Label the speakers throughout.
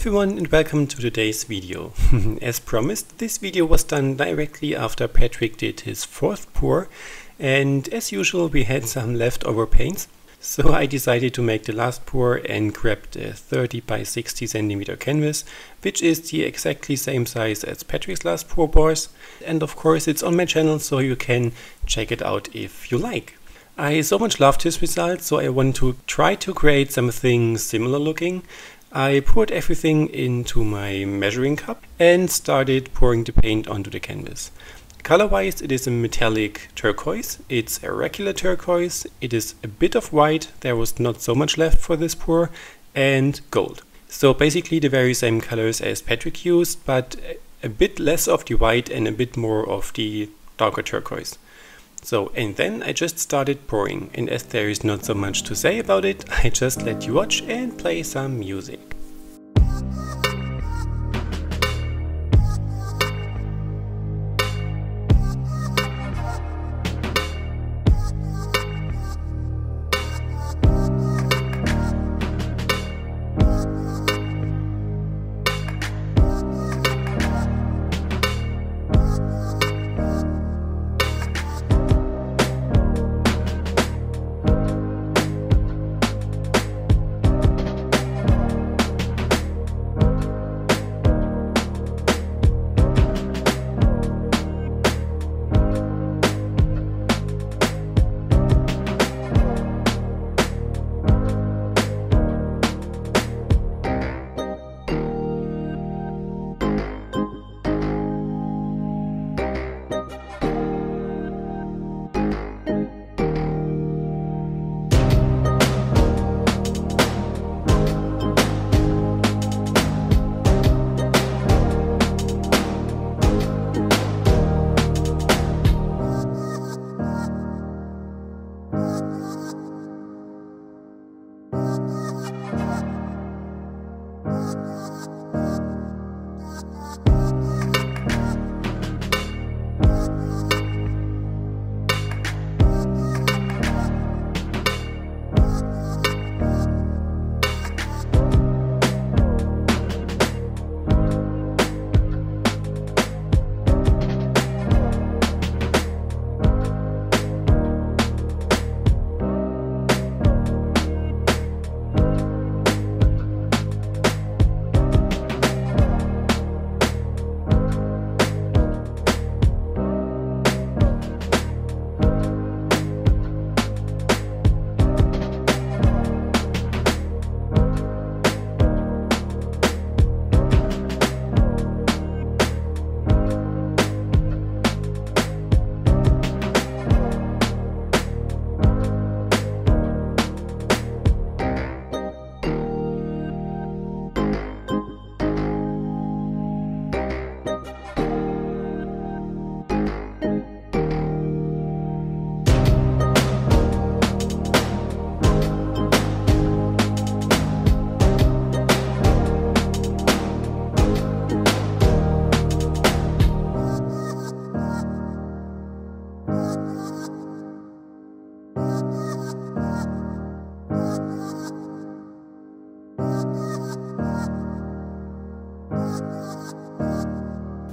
Speaker 1: everyone and welcome to today's video. As promised, this video was done directly after Patrick did his fourth pour, and as usual we had some leftover paints, so I decided to make the last pour and grabbed a 30 by 60 centimeter canvas, which is the exactly same size as Patrick's last pour was, and of course it's on my channel so you can check it out if you like. I so much loved his result, so I want to try to create something similar looking. I poured everything into my measuring cup and started pouring the paint onto the canvas. Color-wise, it is a metallic turquoise. It's a regular turquoise. It is a bit of white. There was not so much left for this pour, and gold. So basically the very same colors as Patrick used, but a bit less of the white and a bit more of the darker turquoise. So, and then I just started pouring, and as there is not so much to say about it, I just let you watch and play some music.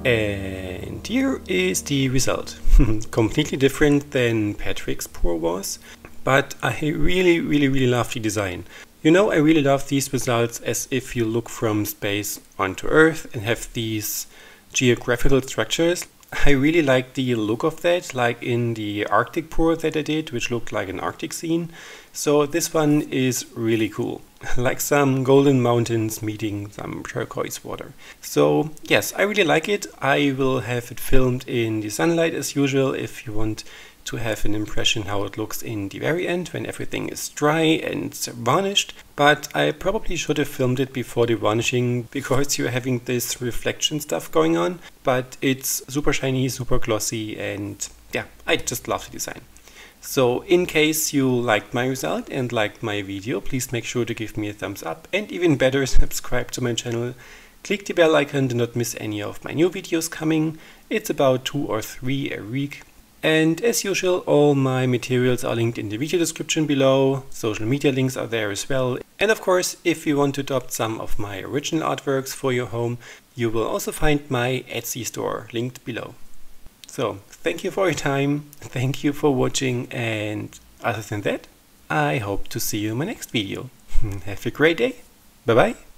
Speaker 1: And here is the result. Completely different than Patrick's pour was, but I really love the design. You know, I really love these results as if you look from space onto Earth and have these geographical structures. I really like the look of that, like in the Arctic pour that I did, which looked like an Arctic scene. So this one is really cool, like some golden mountains meeting some turquoise water. So yes, I really like it. I will have it filmed in the sunlight as usual if you want to have an impression how it looks in the very end when everything is dry and varnished. But I probably should have filmed it before the varnishing because you're having this reflection stuff going on. But it's super shiny, super glossy, and yeah, I just love the design. So in case you liked my result and liked my video, please make sure to give me a thumbs up, and even better, subscribe to my channel. Click the bell icon to not miss any of my new videos coming. It's about 2 or 3 a week. And as usual, all my materials are linked in the video description below. Social media links are there as well. And of course, if you want to adopt some of my original artworks for your home, you will also find my Etsy store linked below. So, thank you for your time, thank you for watching, and other than that, I hope to see you in my next video. Have a great day. Bye bye.